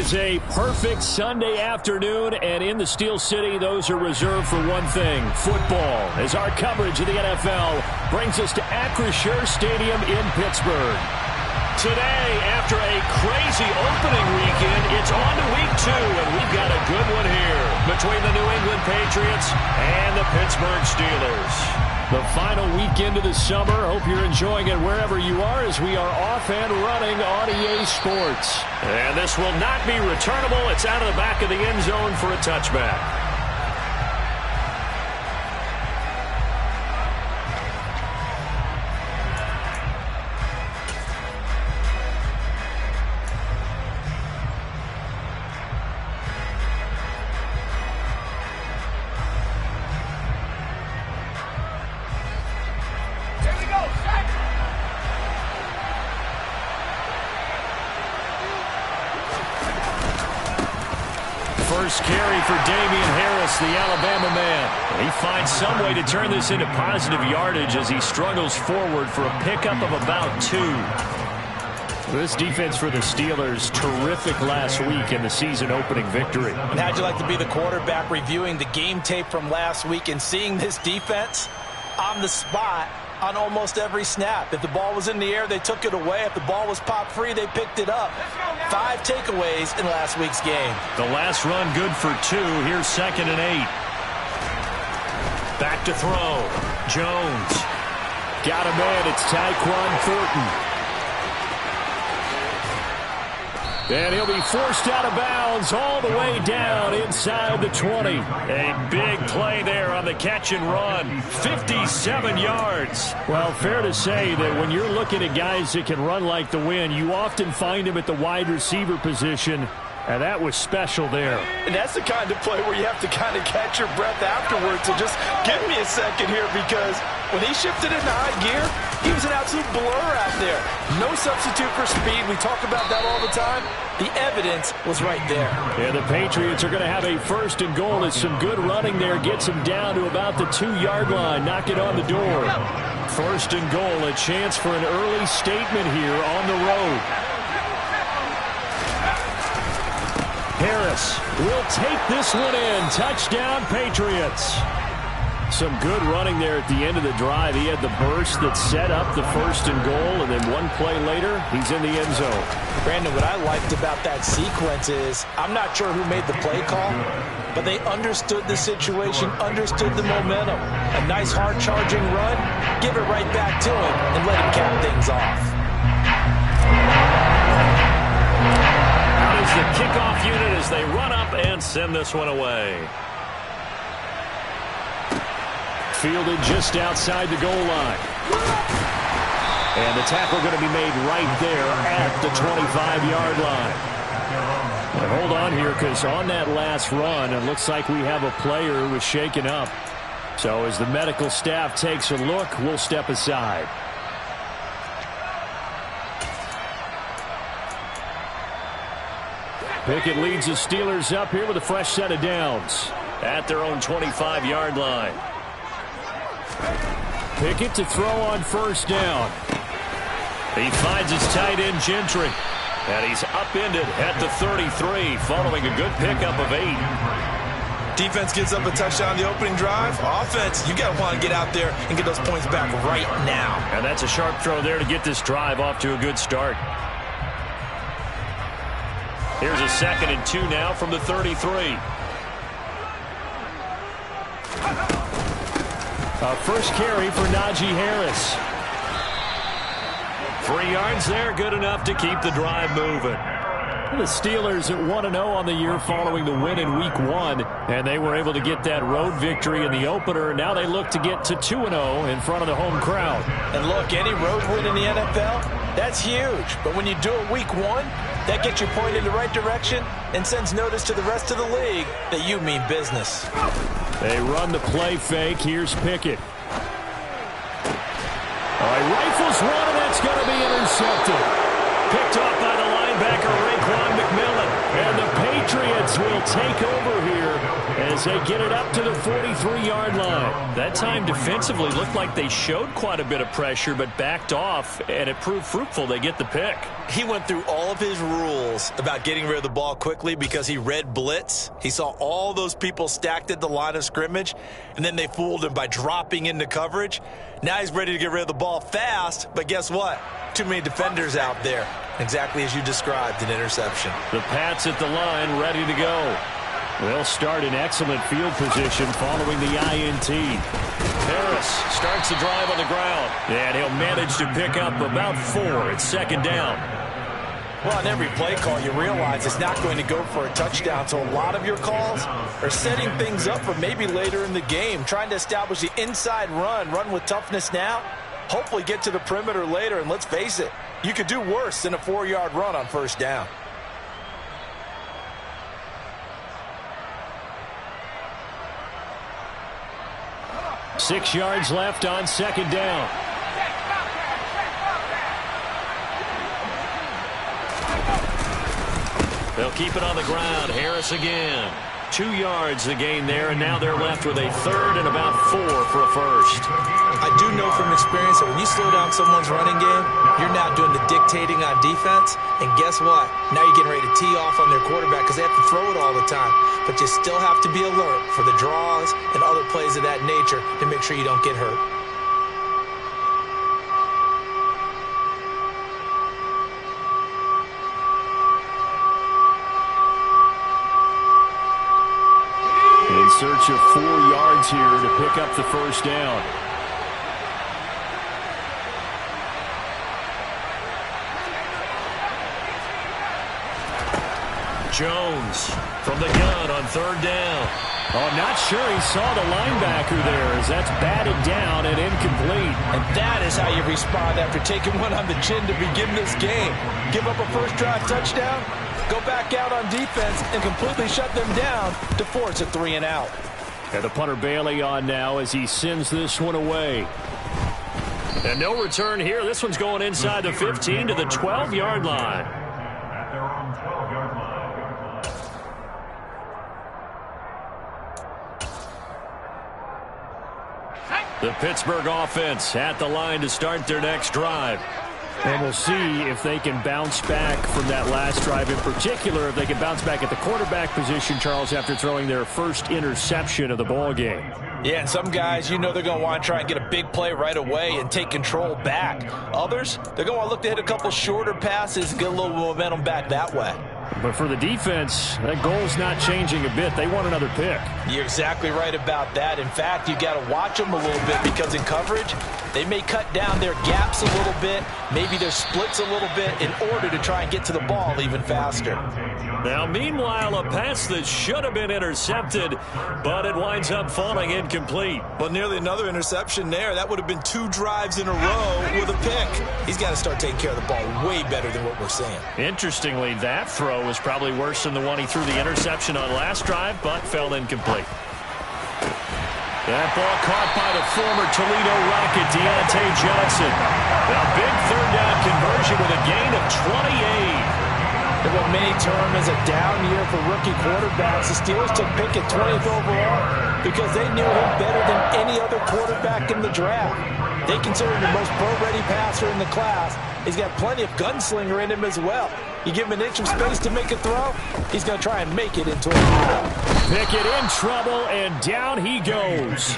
is a perfect Sunday afternoon, and in the Steel City, those are reserved for one thing, football, as our coverage of the NFL brings us to Acrisure Stadium in Pittsburgh. Today, after a crazy opening weekend, it's on to week 2, and we've got a good one here between the New England Patriots and the Pittsburgh Steelers. The final weekend of the summer. Hope you're enjoying it wherever you are as we are off and running on EA Sports. And this will not be returnable. It's out of the back of the end zone for a touchback. First carry for Damian Harris, the Alabama man. He finds some way to turn this into positive yardage as he struggles forward for a pickup of about 2. This defense for the Steelers, terrific last week in the season-opening victory. And how'd you like to be the quarterback reviewing the game tape from last week and seeing this defense on the spot on almost every snap? If the ball was in the air, they took it away. If the ball was popped free, they picked it up. 5 takeaways in last week's game. The last run good for 2. Here's 2nd and 8. Back to throw. Jones. Got him in. It's Tyquan Thornton. And he'll be forced out of bounds all the way down inside the 20. A big play there on the catch and run. 57 yards. Well, fair to say that when you're looking at guys that can run like the wind, you often find them at the wide receiver position. And that was special there. And that's the kind of play where you have to kind of catch your breath afterwards. So just give me a second here, because when he shifted into high gear, he was an absolute blur out there. No substitute for speed. We talk about that all the time. The evidence was right there. Yeah, the Patriots are going to have a 1st and goal. It's some good running there. Gets them down to about the 2-yard line. Knock it on the door. 1st and goal. A chance for an early statement here on the road. Harris will take this one in. Touchdown, Patriots. Some good running there at the end of the drive. He had the burst that set up the 1st and goal, and then one play later, he's in the end zone. Brandon, what I liked about that sequence is, I'm not sure who made the play call, but they understood the situation, understood the momentum. A nice hard-charging run, give it right back to him, and let him cap things off. The kickoff unit as they run up and send this one away. Fielded just outside the goal line. And the tackle going to be made right there at the 25-yard line. And hold on here, because on that last run, it looks like we have a player who was shaken up. So as the medical staff takes a look, we'll step aside. Pickett leads the Steelers up here with a fresh set of downs at their own 25-yard line. Pickett to throw on 1st down. He finds his tight end Gentry. And he's upended at the 33 following a good pickup of 8. Defense gives up a touchdown the opening drive. Offense, you got to want to get out there and get those points back right now. And that's a sharp throw there to get this drive off to a good start. Here's a 2nd and 2 now from the 33. A first carry for Najee Harris. 3 yards there, good enough to keep the drive moving. The Steelers at 1-0 on the year following the win in Week 1, and they were able to get that road victory in the opener. Now they look to get to 2-0 in front of the home crowd. And look, any road win in the NFL, that's huge. But when you do it Week 1, that gets you pointed in the right direction and sends notice to the rest of the league that you mean business. They run the play fake. Here's Pickett. All right, rifles one, and that's going to be intercepted. Picked off by the linebacker, Raekwon McMillan. And the Patriots will take over here as they get it up to the 43-yard line. That time defensively looked like they showed quite a bit of pressure but backed off, and it proved fruitful. They get the pick. He went through all of his rules about getting rid of the ball quickly because he read blitz. He saw all those people stacked at the line of scrimmage, and then they fooled him by dropping into coverage. Now he's ready to get rid of the ball fast, but guess what? Too many defenders out there. Exactly as you described, an interception. The Pats at the line, ready to go. They'll start in excellent field position following the INT. Harris starts the drive on the ground, and he'll manage to pick up about 4. It's second down. Well, on every play call, you realize it's not going to go for a touchdown, so a lot of your calls are setting things up for maybe later in the game, trying to establish the inside run with toughness now, hopefully get to the perimeter later, and let's face it, you could do worse than a 4-yard run on first down. Six yards left on second down. They'll keep it on the ground. Harris again. 2 yards the gain there, and now they're left with a third and about 4 for a first. I do know from experience that when you slow down someone's running game, you're now doing the dictating on defense, and guess what? Now you're getting ready to tee off on their quarterback because they have to throw it all the time. But you still have to be alert for the draws and other plays of that nature to make sure you don't get hurt. In search of 4 yards here to pick up the first down. Jones from the gun on third down. Oh, not sure he saw the linebacker there as that's batted down and incomplete. And that is how you respond after taking one on the chin to begin this game. Give up a first drive touchdown, go back out on defense and completely shut them down to force a 3 and out. And the punter Bailey on now as he sends this one away. And no return here. This one's going inside the 15 to the 12-yard line. At their own 12-yard line. The Pittsburgh offense at the line to start their next drive. And we'll see if they can bounce back from that last drive. In particular, if they can bounce back at the quarterback position, Charles, after throwing their first interception of the ball game. Yeah, and some guys, you know they're going to want to try and get a big play right away and take control back. Others, they're going to want to look to hit a couple shorter passes and get a little momentum back that way. But for the defense, that goal's not changing a bit. They want another pick. You're exactly right about that. In fact, you got to watch them a little bit because in coverage, they may cut down their gaps a little bit, maybe their splits a little bit in order to try and get to the ball even faster. Now, meanwhile, a pass that should have been intercepted, but it winds up falling incomplete. Well, nearly another interception there. That would have been 2 drives in a row with a pick. He's got to start taking care of the ball way better than what we're seeing. Interestingly, that throw was probably worse than the one he threw the interception on last drive, but fell incomplete. That ball caught by the former Toledo Rocket, Deontay Johnson. A big third down conversion with a gain of 28. And what many term as a down year for rookie quarterbacks, the Steelers took Pickett 20th overall because they knew him better than any other quarterback in the draft. They consider him the most pro-ready passer in the class. He's got plenty of gunslinger in him as well. You give him an inch of space to make a throw, he's going to try and make it into a throw. Pickett in trouble, and down he goes.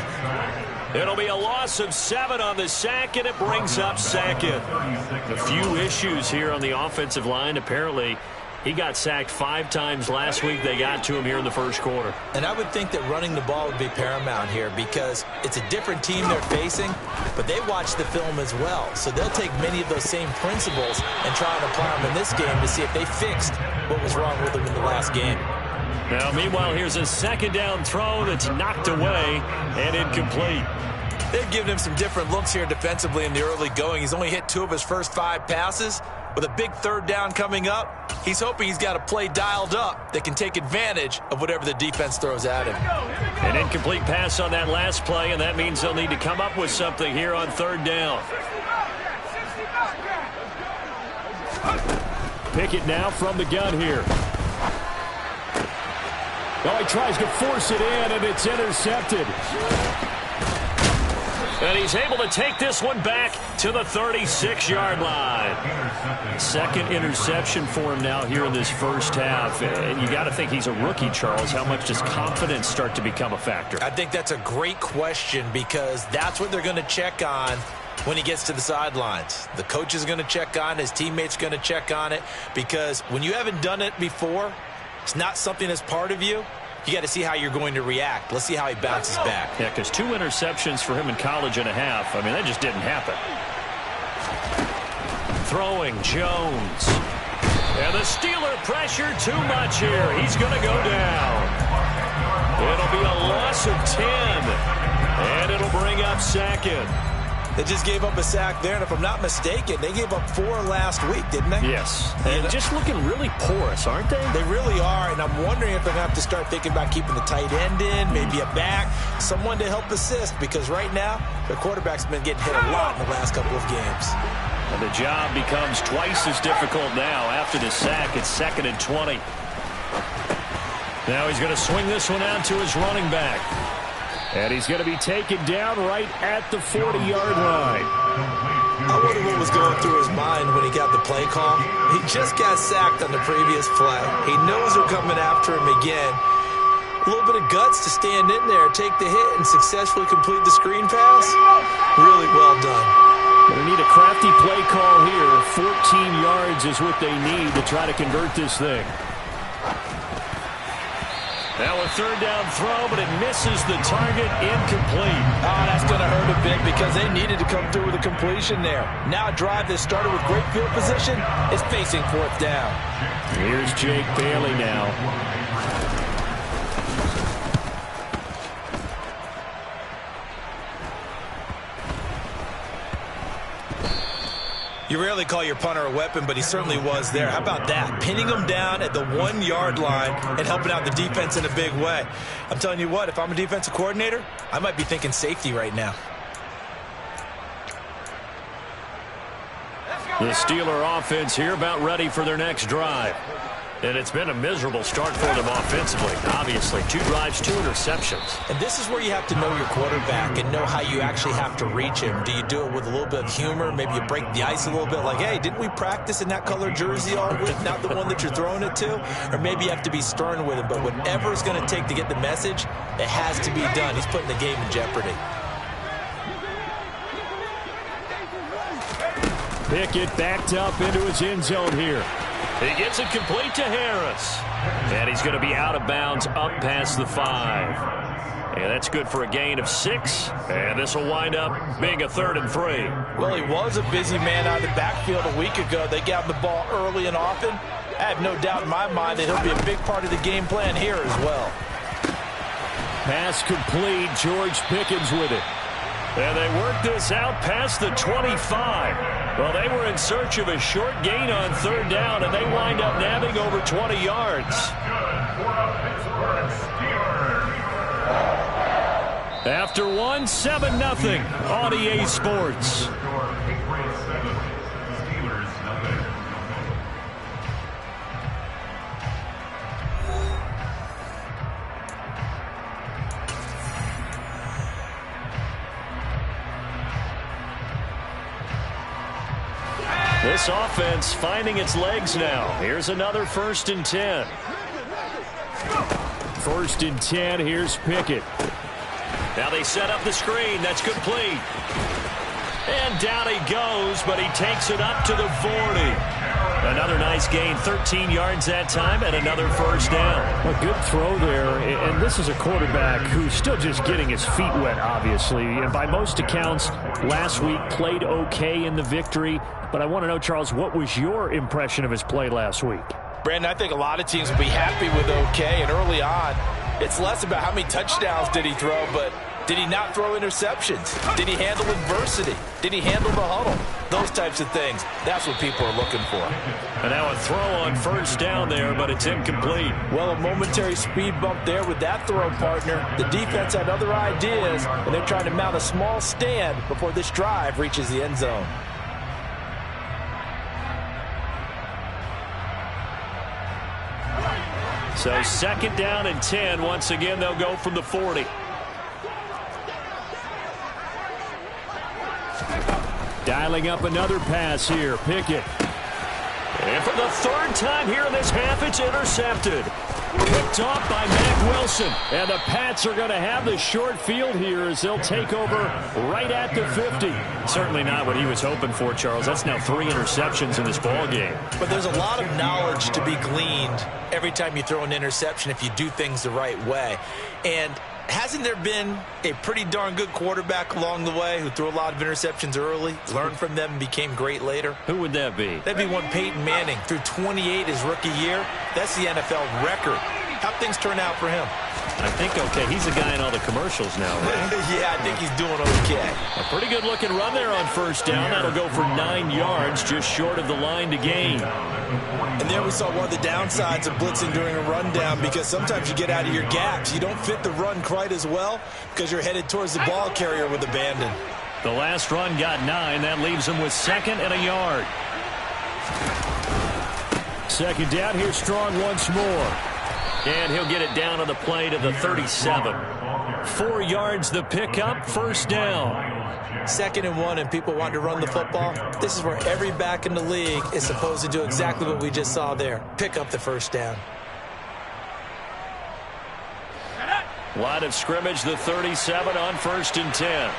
It'll be a loss of 7 on the sack, and it brings up second. A few issues here on the offensive line. Apparently, he got sacked 5 times last week. They got to him here in the first quarter. And I would think that running the ball would be paramount here because it's a different team they're facing, but they watch the film as well. So they'll take many of those same principles and try and apply them in this game to see if they fixed what was wrong with them in the last game. Now, meanwhile, here's a second down throw that's knocked away and incomplete. They've given him some different looks here defensively in the early going. He's only hit 2 of his first 5 passes. With a big third down coming up, he's hoping he's got a play dialed up that can take advantage of whatever the defense throws at him. An incomplete pass on that last play, and that means they'll need to come up with something here on third down. Pickett now from the gun here. Oh, he tries to force it in, and it's intercepted. And he's able to take this one back to the 36-yard line. Second interception for him now here in this first half. And you got to think he's a rookie, Charles. How much does confidence start to become a factor? I think that's a great question because that's what they're going to check on when he gets to the sidelines. The coach is going to check on it. His teammates are going to check on it because when you haven't done it before, it's not something that's part of you. You got to see how you're going to react. Let's see how he bounces back. Yeah, because 2 interceptions for him in college and a half. I mean, that just didn't happen. Throwing Jones. And the Steeler pressure too much here. He's going to go down. It'll be a loss of 10. And it'll bring up second. They just gave up a sack there, and if I'm not mistaken, they gave up 4 last week, didn't they? Yes. And just looking really porous, aren't they? They really are, and I'm wondering if they're going to have to start thinking about keeping the tight end in, maybe a back, someone to help assist, because right now, the quarterback's been getting hit a lot in the last couple of games. And the job becomes twice as difficult now after the sack. It's 2nd and 20. Now he's going to swing this one out to his running back. And he's going to be taken down right at the 40-yard line. I wonder what was going through his mind when he got the play call. He just got sacked on the previous play. He knows they're coming after him again. A little bit of guts to stand in there, take the hit, and successfully complete the screen pass. Really well done. They need a crafty play call here. 14 yards is what they need to try to convert this thing. Now a 3rd down throw, but it misses the target, incomplete. Oh, that's going to hurt a bit because they needed to come through with a completion there. Now a drive that started with great field position is facing 4th down. Here's Jake Bailey now. You rarely call your punter a weapon, but he certainly was there. How about that? Pinning him down at the 1-yard line and helping out the defense in a big way. I'm telling you what, if I'm a defensive coordinator, I might be thinking safety right now. The Steeler offense here about ready for their next drive. And it's been a miserable start for them offensively. Obviously, 2 drives, 2 interceptions. And this is where you have to know your quarterback and know how you actually have to reach him. Do you do it with a little bit of humor? Maybe you break the ice a little bit like, hey, didn't we practice in that color jersey all week, not the one that you're throwing it to? Or maybe you have to be stern with him. But whatever it's going to take to get the message, it has to be done. He's putting the game in jeopardy. Pickett backed up into his end zone here. He gets it complete to Harris. And he's going to be out of bounds up past the 5. And that's good for a gain of 6. And this will wind up being a 3rd and 3. Well, he was a busy man out of the backfield a week ago. They got the ball early and often. I have no doubt in my mind that he'll be a big part of the game plan here as well. Pass complete. George Pickens with it. And they work this out past the 25. Well, they were in search of a short gain on 3rd down, and they wind up nabbing over 20 yards. After 1, 7-0 on EA Sports. This offense finding its legs now. Here's another 1st and 10. 1st and 10. Here's Pickett. Now they set up the screen. That's complete. And down he goes, but he takes it up to the 40. Another nice gain, 13 yards that time, and another 1st down. A good throw there, and this is a quarterback who's still just getting his feet wet, obviously. And by most accounts, last week played okay in the victory. But I want to know, Charles, what was your impression of his play last week? Brandon, I think a lot of teams will be happy with okay, and early on, it's less about how many touchdowns did he throw, but did he not throw interceptions? Did he handle adversity? Did he handle the huddle? Those types of things. That's what people are looking for. And now a throw on 1st down there, but it's incomplete. Well, a momentary speed bump there with that throw, partner. The defense had other ideas, and they're trying to mount a small stand before this drive reaches the end zone. So second down and 10. Once again, they'll go from the 40. Dialing up another pass here. Pickett. And for the third time here in this half, it's intercepted. Picked off by Mack Wilson. And the Pats are going to have the short field here as they'll take over right at the 50. Certainly not what he was hoping for, Charles. That's now 3 interceptions in this ball game. But there's a lot of knowledge to be gleaned every time you throw an interception if you do things the right way. And hasn't there been a pretty darn good quarterback along the way who threw a lot of interceptions early, learned from them, and became great later? Who would that be? That'd be one Peyton Manning. Threw 28 his rookie year. That's the NFL record. How'd things turn out for him? I think okay. He's the guy in all the commercials now, right? Yeah, I think he's doing okay. A pretty good-looking run there on first down. That'll go for 9 yards, just short of the line to gain. And there we saw one of the downsides of blitzing during a rundown, because sometimes you get out of your gaps. You don't fit the run quite as well because you're headed towards the ball carrier with abandon. The last run got 9. That leaves him with 2nd and a yard. Second down here, Strong once more. And he'll get it down on the play to the 37. 4 yards the pickup, first down. 2nd and 1, and people want to run the football. This is where every back in the league is supposed to do exactly what we just saw there. Pick up the first down. Line of scrimmage, the 37 on 1st and 10.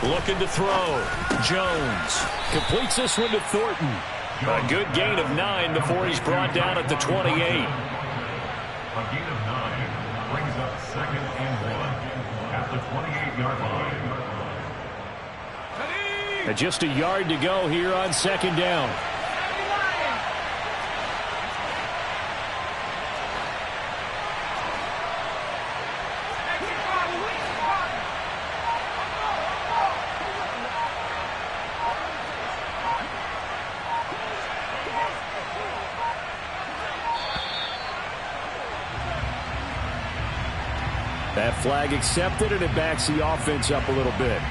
Looking to throw. Jones completes this one to Thornton. A good gain of 9 before he's brought down at the 28. A gain of 9 brings up 2nd and 1 at the 28-yard line. And just a yard to go here on second down. That flag accepted, and it backs the offense up a little bit.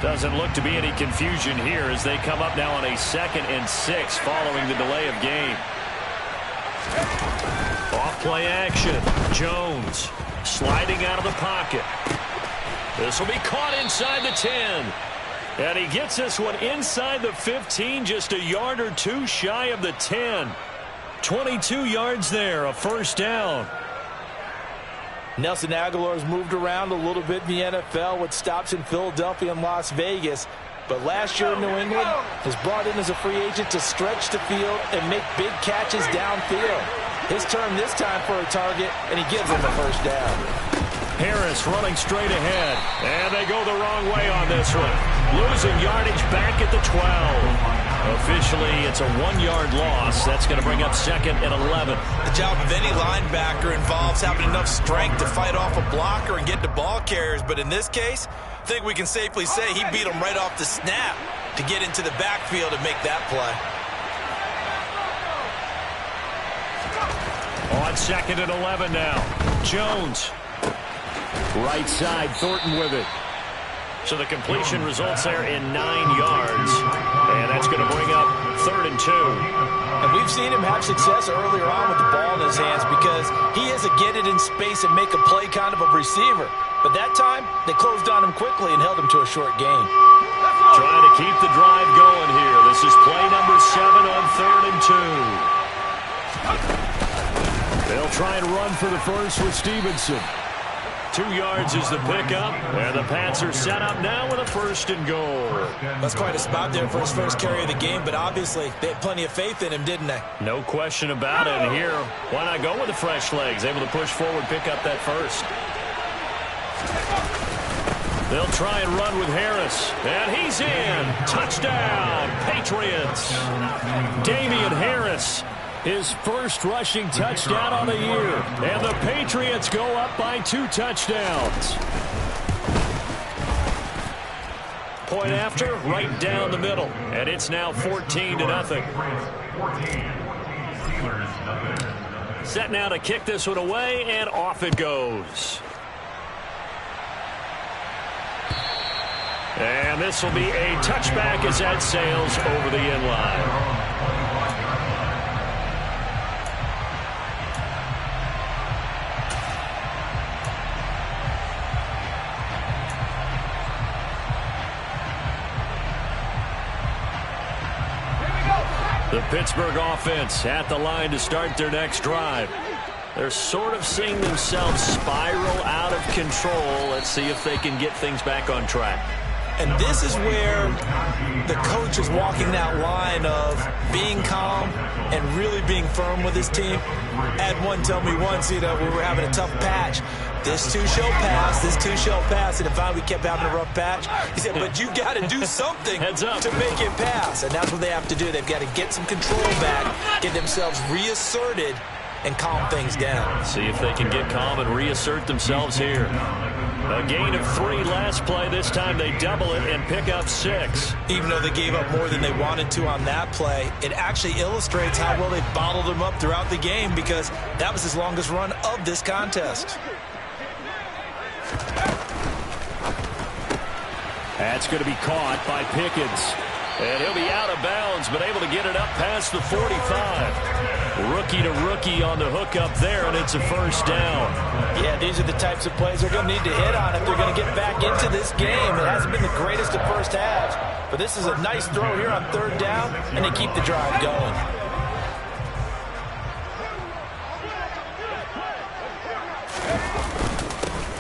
Doesn't look to be any confusion here as they come up now on a 2nd and 6 following the delay of game. Off play action. Jones sliding out of the pocket. This will be caught inside the 10. And he gets this one inside the 15, just a yard or 2 shy of the 10. 22 yards there, a first down. Nelson Aguilar's moved around a little bit in the NFL with stops in Philadelphia and Las Vegas. But last year in New England was brought in as a free agent to stretch the field and make big catches downfield. His turn this time for a target, and he gives him the first down. Harris running straight ahead. And they go the wrong way on this one. Losing yardage back at the 12. Officially, it's a 1-yard loss. That's going to bring up 2nd and 11. The job of any linebacker involves having enough strength to fight off a blocker and get to ball carriers. But in this case, I think we can safely say he beat him right off the snap to get into the backfield and make that play. On 2nd and 11 now. Jones. Right side, Thornton with it. So the completion results there in 9 yards. And that's going to bring up 3rd and 2. And we've seen him have success earlier on with the ball in his hands because he is a get it in space and make a play kind of a receiver. But that time, they closed on him quickly and held him to a short gain. Trying to keep the drive going here. This is play number 7 on 3rd and 2. They'll try and run for the first with Stevenson. 2 yards is the pickup, and the Pats are set up now with a 1st and goal. That's quite a spot there for his first carry of the game, but obviously they had plenty of faith in him, didn't they? No question about it. And here, why not go with the fresh legs? Able to push forward, pick up that first. They'll try and run with Harris, and he's in. Touchdown, Patriots. Damian Harris. His first rushing touchdown on the year. And the Patriots go up by 2 touchdowns. Point after, right down the middle. And it's now 14-0. Set now to kick this one away, and off it goes. And this will be a touchback as that sails over the end line. The Pittsburgh offense at the line to start their next drive. They're sort of seeing themselves spiral out of control. Let's see if they can get things back on track. And this is where the coach is walking that line of being calm and really being firm with his team. I had one tell me once, we were having a tough patch. This too shall pass, this too shall pass. And if we kept having a rough patch, he said, but you got to do something to make it pass. And that's what they have to do. They've got to get some control back, get themselves reasserted, and calm things down. See if they can get calm and reassert themselves here. A gain of 3 last play. This time they double it and pick up 6. Even though they gave up more than they wanted to on that play, it actually illustrates how well they bottled them up throughout the game, because that was his longest run of this contest. That's going to be caught by Pickens. And he'll be out of bounds, but able to get it up past the 45. Rookie to rookie on the hook up there, and it's a first down. Yeah, these are the types of plays they're going to need to hit on if they're going to get back into this game. It hasn't been the greatest of first halves, but this is a nice throw here on third down, and they keep the drive going.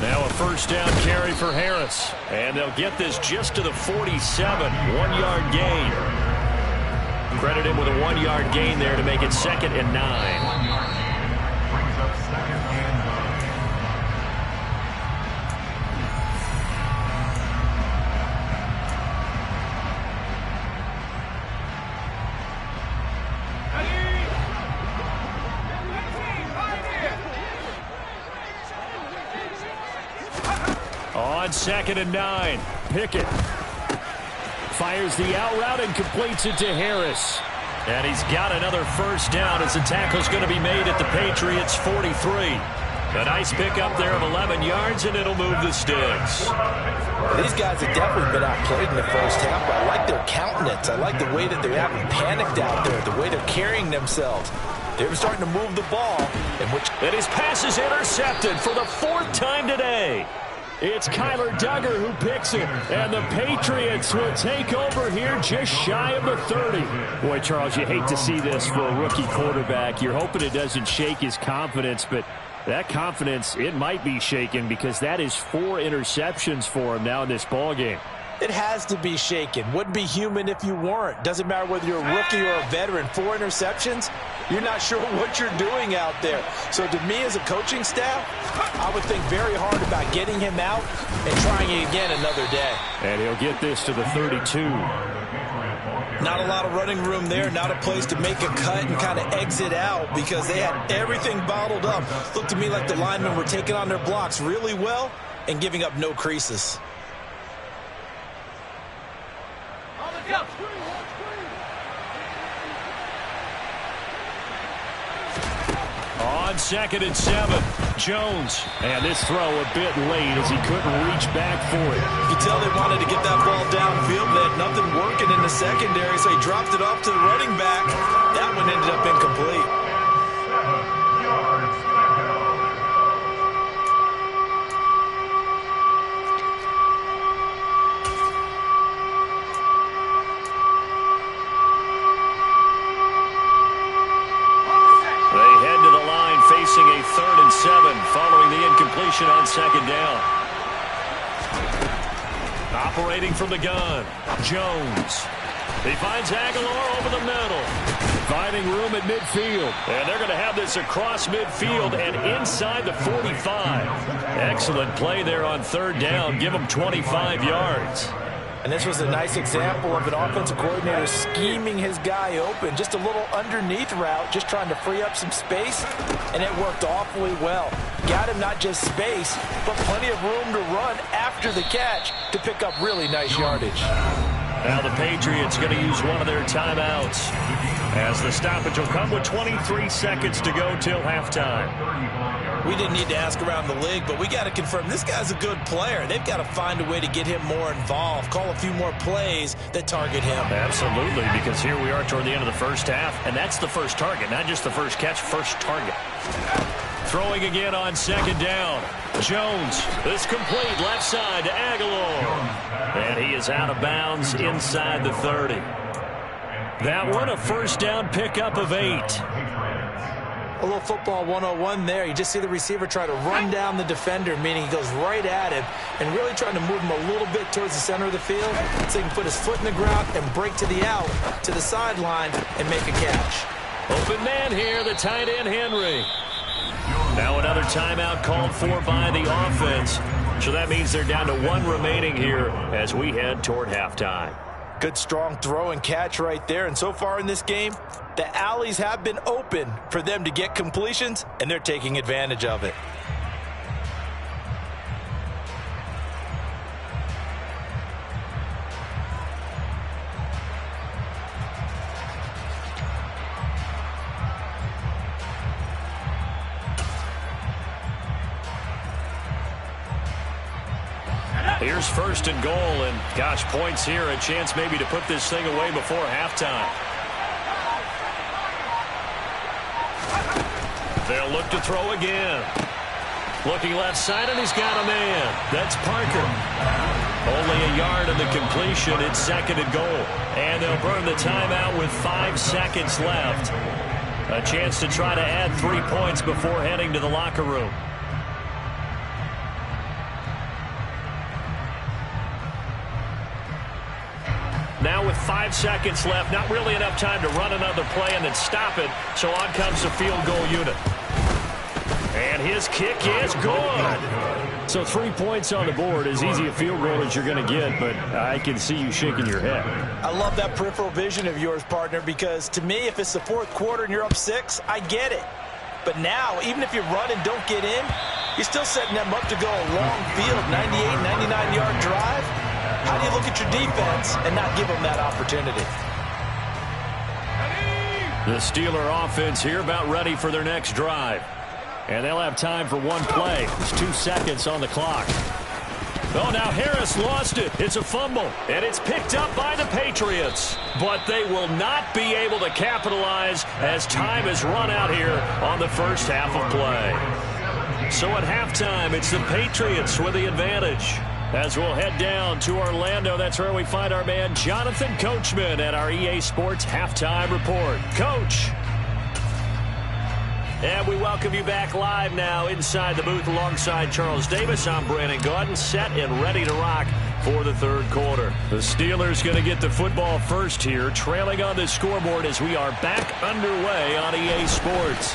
Now a first down carry for Harris. And they'll get this just to the 47. 1-yard gain. Credit him with a 1-yard gain there to make it 2nd and 9. On 2nd and 9, Pickett fires the out route and completes it to Harris. And he's got another first down as the tackle's going to be made at the Patriots' 43. A nice pickup there of 11 yards, and it'll move the sticks. These guys have definitely been outplayed in the first half, but I like their countenance. I like the way that they're having panicked out there, the way they're carrying themselves. They're starting to move the ball. And his pass is intercepted for the 4th time today. It's Kyler Duggar who picks it, and the Patriots will take over here just shy of the 30. Boy, Charles, you hate to see this for a rookie quarterback. You're hoping it doesn't shake his confidence, but that confidence, it might be shaken, because that is 4 interceptions for him now in this ballgame. It has to be shaken. Wouldn't be human if you weren't. Doesn't matter whether you're a rookie or a veteran. 4 interceptions, you're not sure what you're doing out there. So to me as a coaching staff, I would think very hard about getting him out and trying it again another day. And he'll get this to the 32. Not a lot of running room there, not a place to make a cut and kind of exit out, because they had everything bottled up. Looked to me like the linemen were taking on their blocks really well and giving up no creases. On 2nd and 7, Jones. And this throw a bit late as he couldn't reach back for it. You could tell they wanted to get that ball downfield. They had nothing working in the secondary, so he dropped it off to the running back. That one ended up incomplete. A 3rd and 7 following the incompletion on 2nd down. Operating from the gun, Jones. He finds Aguilar over the middle. Finding room at midfield. And they're going to have this across midfield and inside the 45. Excellent play there on 3rd down. Give them 25 yards. And this was a nice example of an offensive coordinator scheming his guy open. Just a little underneath route, just trying to free up some space, and it worked awfully well. Got him not just space, but plenty of room to run after the catch to pick up really nice yardage. Now the Patriots going to use one of their timeouts, as the stoppage will come with 23 seconds to go till halftime. We didn't need to ask around the league, but we got to confirm this guy's a good player. They've got to find a way to get him more involved, call a few more plays that target him. Absolutely, because here we are toward the end of the first half, and that's the first target, not just the first catch, first target. Throwing again on second down. Jones is complete left side to Aguilar. And he is out of bounds inside the 30. That one a first down pickup of 8. A little football 101 there. You just see the receiver try to run down the defender, meaning he goes right at him and really trying to move him a little bit towards the center of the field so he can put his foot in the ground and break to the out, to the sideline, and make a catch. Open man here, the tight end Henry. Now another timeout called for by the offense. So that means they're down to 1 remaining here as we head toward halftime. Good strong throw and catch right there. And so far in this game, the alleys have been open for them to get completions, and they're taking advantage of it. Here's first and goal, and gosh, points here, a chance maybe to put this thing away before halftime. They'll look to throw again. Looking left side, and he's got a man. That's Parker. Only a yard on the completion. It's second and goal. And they'll burn the timeout with 5 seconds left. A chance to try to add 3 points before heading to the locker room. Now with 5 seconds left, not really enough time to run another play and then stop it. So on comes the field goal unit. And his kick is good. So 3 points on the board, as easy a field goal as you're going to get, but I can see you shaking your head. I love that peripheral vision of yours, partner, because to me, if it's the 4th quarter and you're up 6, I get it. But now, even if you run and don't get in, you're still setting them up to go a long field, 98, 99-yard drive. How do you look at your defense and not give them that opportunity? The Steeler offense here about ready for their next drive. And they'll have time for 1 play. There's 2 seconds on the clock. Oh, now Harris lost it. It's a fumble, and it's picked up by the Patriots. But they will not be able to capitalize as time has run out here on the first half of play. So at halftime, it's the Patriots with the advantage. As we'll head down to Orlando, that's where we find our man Jonathan Coachman at our EA Sports Halftime Report. Coach. And we welcome you back live now inside the booth alongside Charles Davis. I'm Brandon Gaudin, set and ready to rock for the 3rd quarter. The Steelers going to get the football first here, trailing on the scoreboard as we are back underway on EA Sports.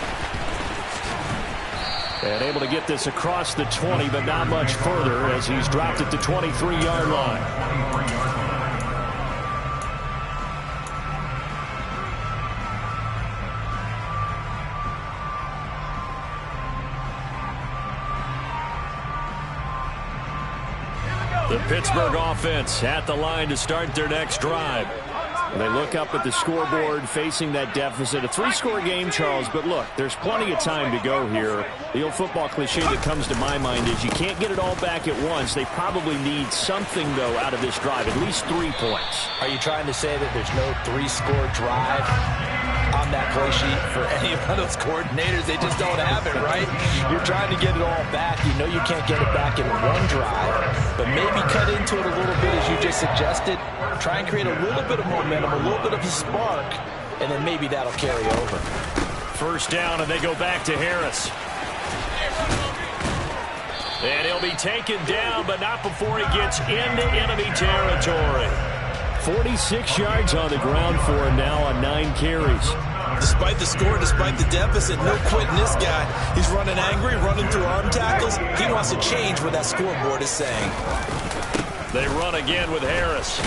And able to get this across the 20, but not much further as he's dropped it to 23-yard line. The Pittsburgh offense at the line to start their next drive. They look up at the scoreboard facing that deficit. A 3-score game, Charles, but look, there's plenty of time to go here. The old football cliche that comes to my mind is you can't get it all back at once. They probably need something, though, out of this drive, at least 3 points. Are you trying to say that there's no 3-score drive on that play sheet for any of those coordinators? They just don't have it, right? You're trying to get it all back. You know you can't get it back in 1 drive, but maybe cut into it a little bit as you just suggested. Try and create a little bit of momentum, a little bit of a spark, and then maybe that'll carry over. First down, and they go back to Harris. And he'll be taken down, but not before he gets into enemy territory. 46 yards on the ground for him now on 9 carries. Despite the score, despite the deficit, no quitting this guy. He's running angry, running through arm tackles. He wants to change what that scoreboard is saying. They run again with Harris.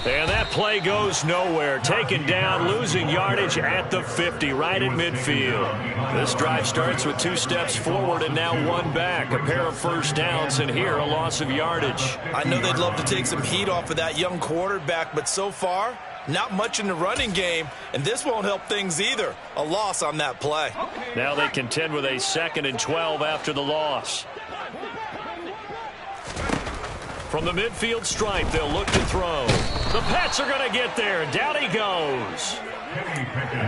And that play goes nowhere. Taken down, losing yardage at the 50, right at midfield. This drive starts with 2 steps forward and now 1 back. A pair of first downs, and here a loss of yardage. I know they'd love to take some heat off of that young quarterback, but so far, not much in the running game, and this won't help things either. A loss on that play. Now they contend with a 2nd and 12 after the loss. From the midfield stripe, they'll look to throw. The Pats are going to get there. Down he goes.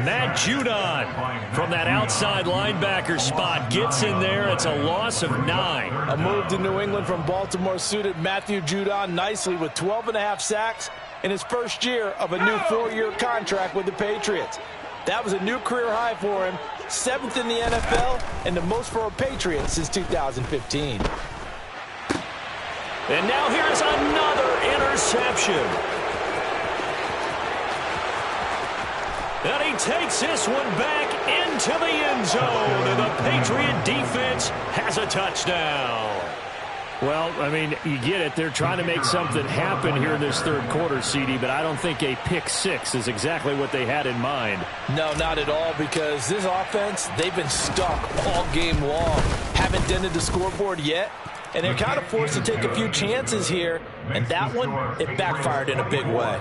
Matt Judon from that outside linebacker spot gets in there. It's a loss of 9. A move to New England from Baltimore suited Matthew Judon nicely with 12.5 sacks in his first year of a new 4-year contract with the Patriots. That was a new career high for him, 7th in the NFL, and the most for a Patriot since 2015. And now here's another interception. And he takes this one back into the end zone, and the Patriot defense has a touchdown. Well, I mean, you get it. They're trying to make something happen here in this third quarter, CD, but I don't think a pick 6 is exactly what they had in mind. No, not at all, because this offense, they've been stuck all game long. Haven't dented the scoreboard yet, and they're kind of forced to take a few chances here, and that one, it backfired in a big way.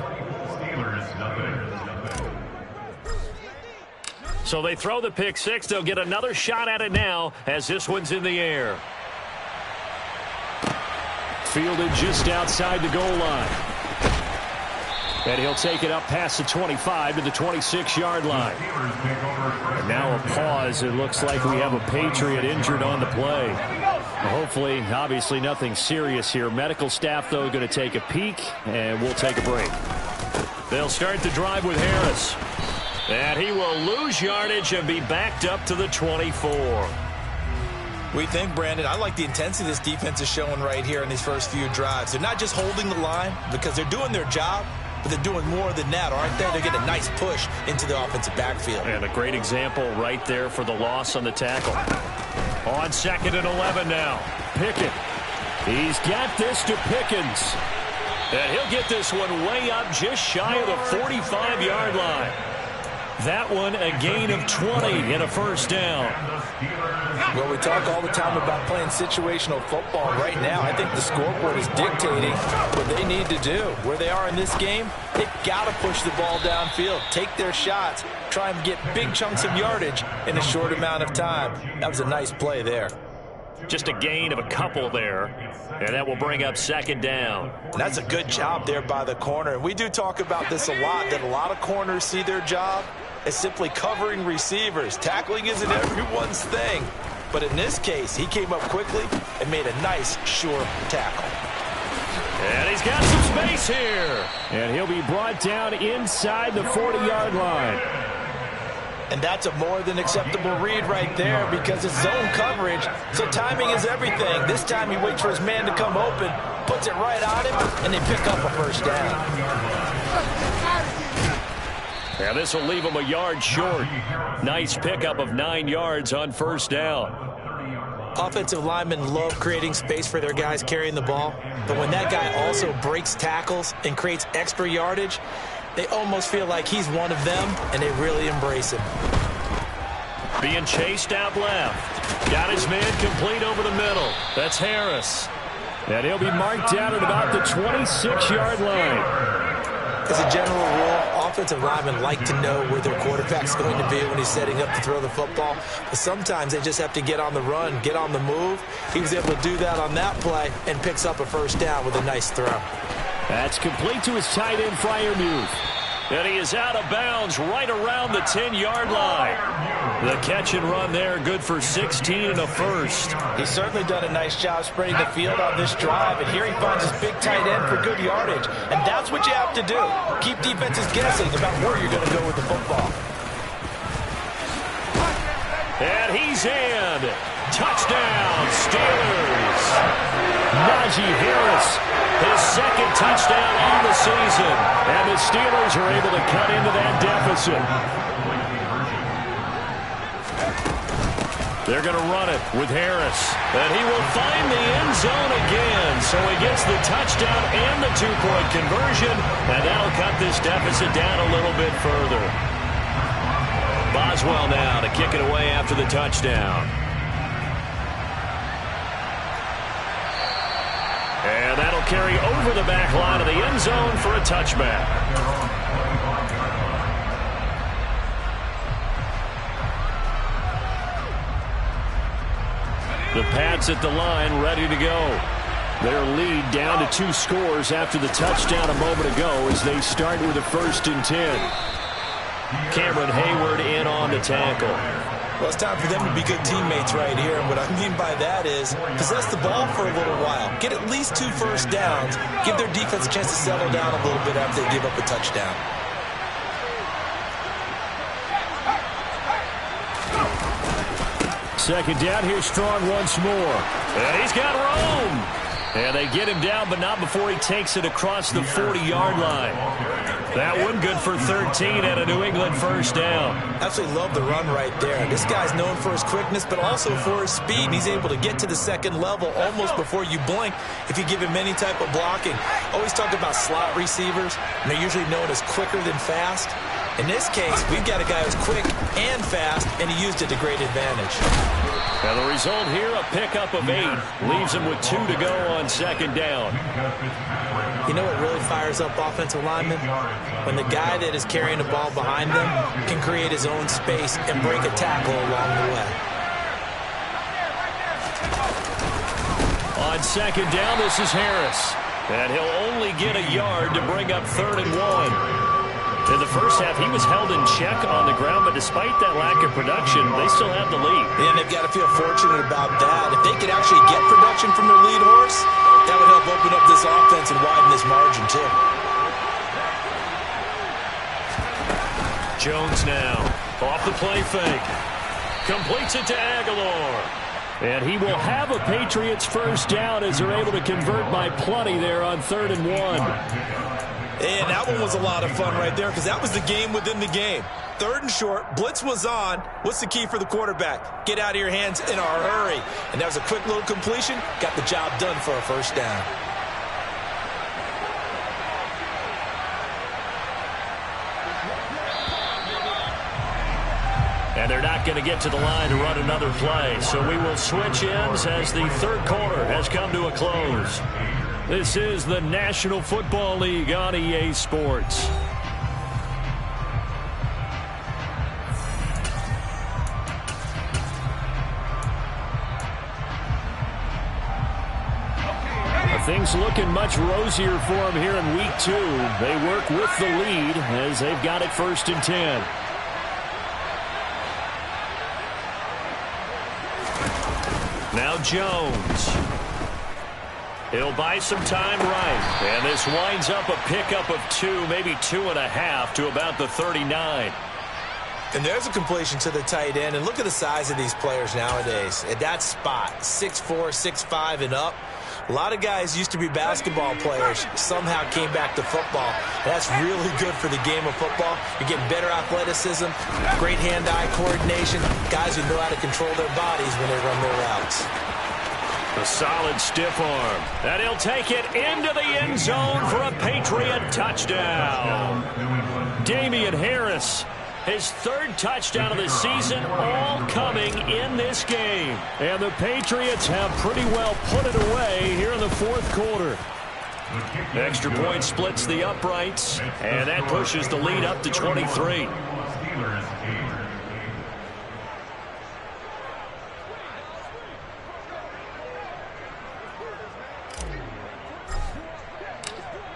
So they throw the pick 6. They'll get another shot at it now as this one's in the air. Fielded just outside the goal line. And he'll take it up past the 25 to the 26-yard line. And now a pause. It looks like we have a Patriot injured on the play. Hopefully, obviously nothing serious here. Medical staff, though, going to take a peek, and we'll take a break. They'll start the drive with Harris. And he will lose yardage and be backed up to the 24. We think, Brandon, I like the intensity this defense is showing right here in these first few drives. They're not just holding the line because they're doing their job, but they're doing more than that, aren't they? They're getting a nice push into the offensive backfield. And a great example right there for the loss on the tackle. On 2nd and 11 now. Pickett. He's got this to Pickens. And he'll get this one way up just shy of the 45-yard line. That one a gain of 20 and a first down. Well, we talk all the time about playing situational football. Right now, I think the scoreboard is dictating what they need to do. Where they are in this game, they've got to push the ball downfield, take their shots, try and get big chunks of yardage in a short amount of time. That was a nice play there. Just a gain of a couple there, and that will bring up 2nd down. And that's a good job there by the corner. And we do talk about this a lot, that a lot of corners see their job as simply covering receivers. Tackling isn't everyone's thing. But in this case, he came up quickly and made a nice, sure tackle. And he's got some space here. And he'll be brought down inside the 40-yard line. And that's a more than acceptable read right there because it's zone coverage, so timing is everything. This time he waits for his man to come open, puts it right on him, and they pick up a first down. Yeah, this will leave him a yard short. Nice pickup of 9 yards on first down. Offensive linemen love creating space for their guys carrying the ball, but when that guy also breaks tackles and creates extra yardage, they almost feel like he's one of them, and they really embrace him. Being chased out left. Got his man complete over the middle. That's Harris. And he'll be marked down at about the 26-yard line. As a general rule, offensive linemen like to know where their quarterback's going to be when he's setting up to throw the football. But sometimes they just have to get on the run, get on the move. He was able to do that on that play and picks up a first down with a nice throw. That's complete to his tight end, Freiermuth. And he is out of bounds right around the 10-yard line. The catch and run there, good for 16 and a first. He's certainly done a nice job spreading the field on this drive, and here he finds his big tight end for good yardage. And that's what you have to do. Keep defenses guessing about where you're going to go with the football. And he's in. Touchdown, Steelers. Najee Harris, his 2nd touchdown on the season. And the Steelers are able to cut into that deficit. They're going to run it with Harris. And he will find the end zone again. So he gets the touchdown and the two-point conversion. And that'll cut this deficit down a little bit further. Boswell now to kick it away after the touchdown. And that'll carry over the back line of the end zone for a touchback. The Pats at the line, ready to go. Their lead down to 2 scores after the touchdown a moment ago as they start with a 1st and 10. Cameron Hayward in on the tackle. Well, it's time for them to be good teammates right here. And what I mean by that is possess the ball for a little while. Get at least 2 first downs. Give their defense a chance to settle down a little bit after they give up a touchdown. Second down, here's Strong once more. And he's got room. And they get him down, but not before he takes it across the 40-yard line. That one good for 13 and a New England first down. Absolutely love the run right there. This guy's known for his quickness, but also for his speed. He's able to get to the second level almost before you blink if you give him any type of blocking. Always talk about slot receivers, and they're usually known as quicker than fast. In this case, we've got a guy who's quick and fast, and he used it to great advantage. And the result here, a pickup of 8. Leaves him with 2 to go on second down. You know what really fires up offensive linemen? When the guy that is carrying the ball behind them can create his own space and break a tackle along the way. On second down, this is Harris. And he'll only get a yard to bring up 3rd and 1. In the first half, he was held in check on the ground, but despite that lack of production, they still have the lead. And they've got to feel fortunate about that. If they could actually get production from their lead horse, that would help open up this offense and widen this margin, too. Jones now, off the play fake. Completes it to Aguilar. And he will have a Patriots first down as they're able to convert by plenty there on 3rd and 1. And that one was a lot of fun right there because that was the game within the game. 3rd and short, blitz was on. What's the key for the quarterback? Get out of your hands in a hurry. And that was a quick little completion. Got the job done for a first down. And they're not going to get to the line to run another play. So we will switch ends as the 3rd quarter has come to a close. This is the National Football League on EA Sports. Things looking much rosier for them here in week 2. They work with the lead as they've got it 1st and 10. Now Jones. He'll buy some time right. And this winds up a pickup of 2, maybe 2.5 to about the 39. And there's a completion to the tight end. And look at the size of these players nowadays. At that spot, 6'4", 6'5", and up. A lot of guys used to be basketball players, somehow came back to football. That's really good for the game of football. You're getting better athleticism, great hand-eye coordination, guys who know how to control their bodies when they run their routes. A solid stiff arm. And he'll take it into the end zone for a Patriot touchdown. Damian Harris, his 3rd touchdown of the season, all coming in this game. And the Patriots have pretty well put it away here in the 4th quarter. Extra point splits the uprights, and that pushes the lead up to 23.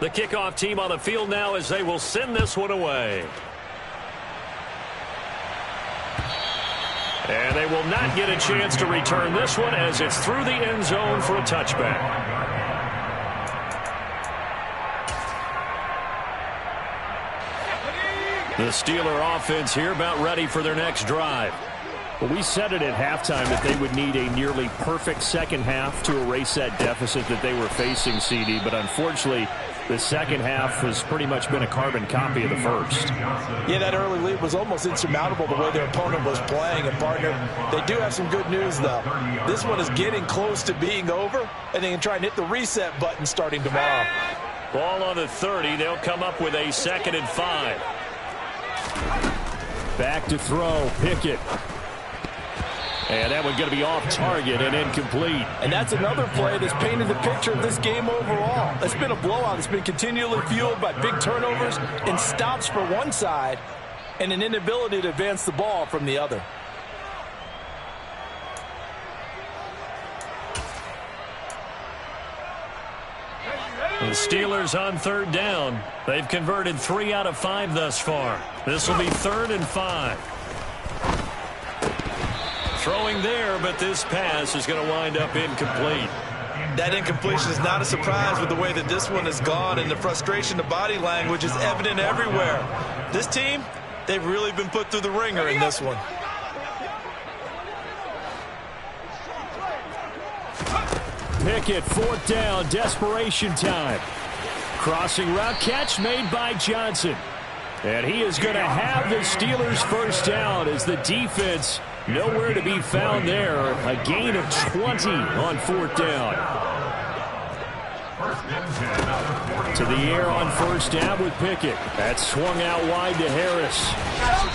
The kickoff team on the field now as they will send this one away. And they will not get a chance to return this one as it's through the end zone for a touchback. The Steeler offense here about ready for their next drive. Well, we said it at halftime that they would need a nearly perfect second half to erase that deficit that they were facing, CD. But unfortunately, The second half has pretty much been a carbon copy of the first. Yeah, that early lead was almost insurmountable the way their opponent was playing. And, partner, they do have some good news, though. This one is getting close to being over, and they can try and hit the reset button starting tomorrow. Ball on the 30. They'll come up with a 2nd and 5. Back to throw. Pickett. And that one going to be off target and incomplete. And that's another play that's painted the picture of this game overall. It's been a blowout. It's been continually fueled by big turnovers and stops for one side and an inability to advance the ball from the other. The Steelers on 3rd down. They've converted 3 out of 5 thus far. This will be 3rd and 5. Throwing there, but this pass is going to wind up incomplete. That incompletion is not a surprise with the way that this one has gone, and the frustration, the body language is evident everywhere. This team, they've really been put through the ringer in this one. Pickett, 4th down, desperation time. Crossing route, catch made by Johnson. And he is going to have the Steelers' 1st down as the defense nowhere to be found there. A gain of 20 on 4th down. To the air on 1st down with Pickett. That swung out wide to Harris.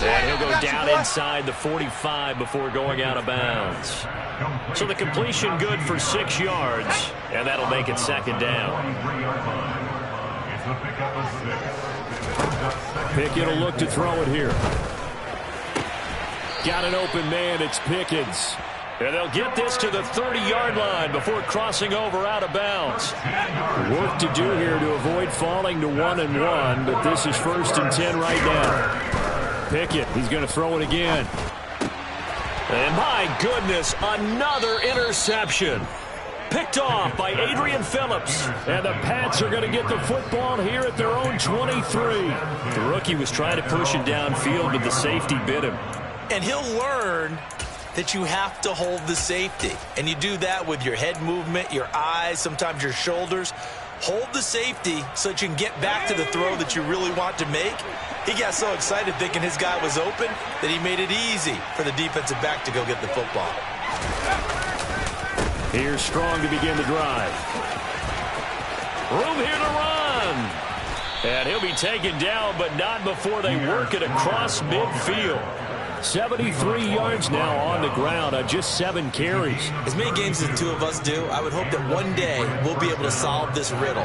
And he'll go down inside the 45 before going out of bounds. So the completion good for 6 yards, and that'll make it 2nd down. Pickett will look to throw it here. Got an open man. It's Pickens. And they'll get this to the 30-yard line before crossing over out of bounds. Work to do here to avoid falling to 1-1, but this is 1st and 10 right now. Pickett, he's going to throw it again. And my goodness, another interception. Picked off by Adrian Phillips. And the Pats are going to get the football here at their own 23. The rookie was trying to push it downfield, but the safety bit him. And he'll learn that you have to hold the safety. And you do that with your head movement, your eyes, sometimes your shoulders. Hold the safety so that you can get back to the throw that you really want to make. He got so excited thinking his guy was open that he made it easy for the defensive back to go get the football. Here's Strong to begin the drive. Room here to run. And he'll be taken down, but not before they work it across midfield. 73 yards now on the ground on just 7 carries. As many games as the two of us do, I would hope that one day we'll be able to solve this riddle.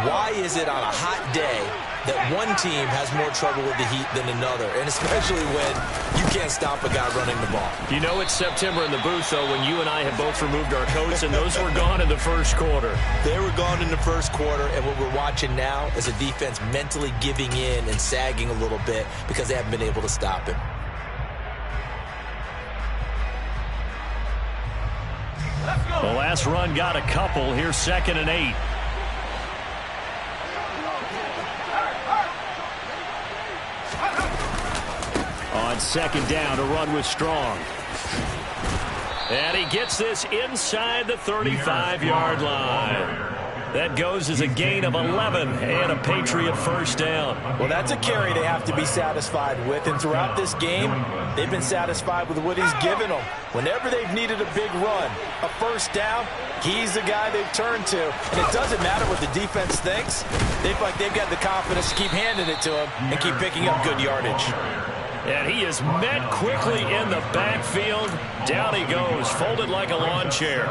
Why is it on a hot day that one team has more trouble with the heat than another, and especially when you can't stop a guy running the ball? You know it's September in the booth, though, when you and I have both removed our coats, and those were gone in the first quarter. They were gone in the first quarter, and what we're watching now is a defense mentally giving in and sagging a little bit because they haven't been able to stop him. The last run got a couple. Here's 2nd and 8. On 2nd down to run with Strong. And he gets this inside the 35-yard line. That goes as a gain of 11 and a Patriot 1st down. Well, that's a carry they have to be satisfied with. And throughout this game, they've been satisfied with what he's given them. Whenever they've needed a big run, a 1st down, he's the guy they've turned to. And it doesn't matter what the defense thinks. They feel like they've got the confidence to keep handing it to him and keep picking up good yardage. And he is met quickly in the backfield. Down he goes, folded like a lawn chair.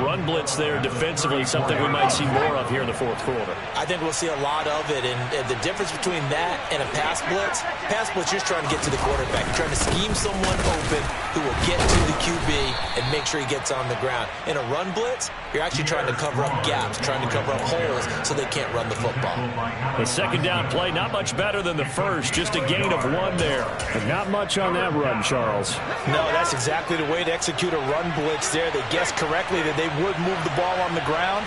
Run blitz there defensively, something we might see more of here in the 4th quarter. I think we'll see a lot of it, and the difference between that and a pass blitz, you're just trying to get to the quarterback. You're trying to scheme someone open who will get to the QB and make sure he gets on the ground. In a run blitz, you're actually trying to cover up gaps, trying to cover up holes so they can't run the football. The 2nd down play, not much better than the first, just a gain of 1 there. And not much on that run, Charles. No, that's exactly the way to execute a run blitz there. They guessed correctly that they would move the ball on the ground,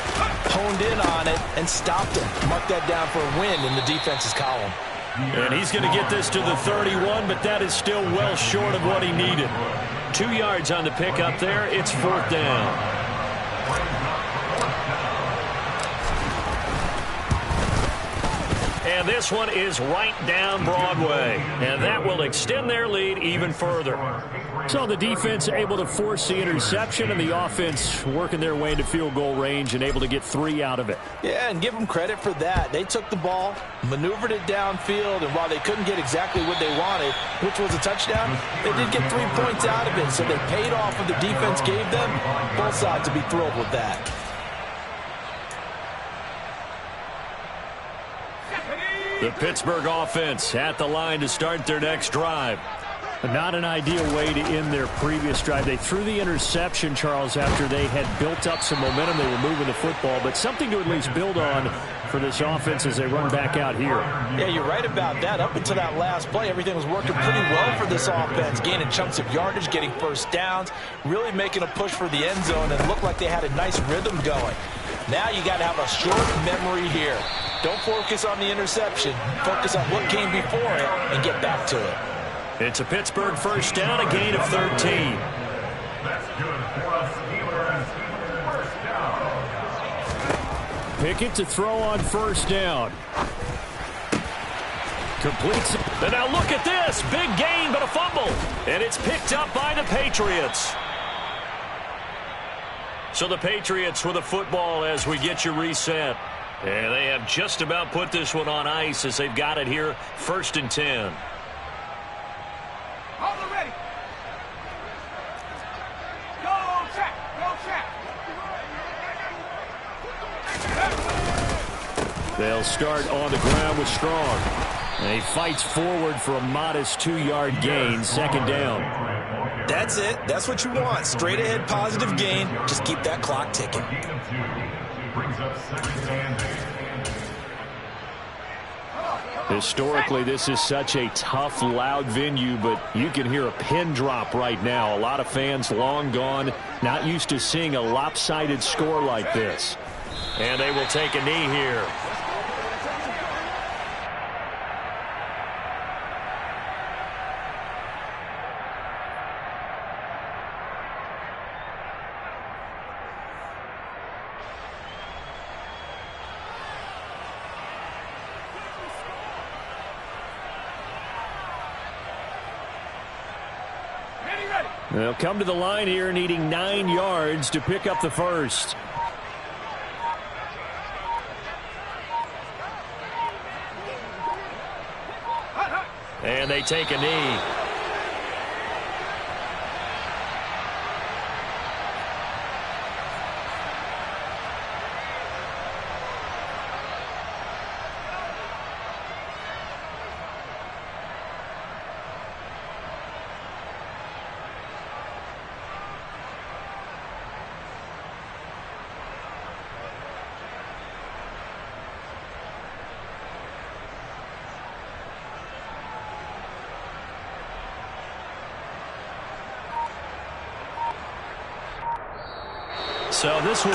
honed in on it, and stopped him. Mark that down for a win in the defense's column. And he's going to get this to the 31, but that is still well short of what he needed. 2 yards on the pickup there. It's 4th down. And this one is right down Broadway. And that will extend their lead even further. So the defense able to force the interception, and the offense working their way into field goal range and able to get 3 out of it. Yeah, and give them credit for that. They took the ball, maneuvered it downfield, and while they couldn't get exactly what they wanted, which was a touchdown, they did get 3 points out of it. So they paid off what the defense gave them. Both sides will be thrilled with that. The Pittsburgh offense at the line to start their next drive. Not an ideal way to end their previous drive. They threw the interception, Charles, after they had built up some momentum. They were moving the football, but something to at least build on for this offense as they run back out here. Yeah, you're right about that. Up until that last play, everything was working pretty well for this offense, gaining chunks of yardage, getting first downs, really making a push for the end zone, and it looked like they had a nice rhythm going. Now you got to have a short memory here. Don't focus on the interception. Focus on what came before it and get back to it. It's a Pittsburgh first down, a gain of 13. That's good for us, Steelers. First down. Pickett to throw on first down. Completes it. And now look at this. Big gain, but a fumble. And it's picked up by the Patriots. So the Patriots with a football as we get you reset. And they have just about put this one on ice as they've got it here. 1st and 10. They'll start on the ground with Strong. And he fights forward for a modest 2-yard gain, 2nd down. That's it. That's what you want. Straight ahead positive gain. Just keep that clock ticking. Brings up 2nd and 8. Historically, this is such a tough, loud venue, but you can hear a pin drop right now. A lot of fans long gone, not used to seeing a lopsided score like this. And they will take a knee here. They'll come to the line here needing 9 yards to pick up the first. And they take a knee. So this will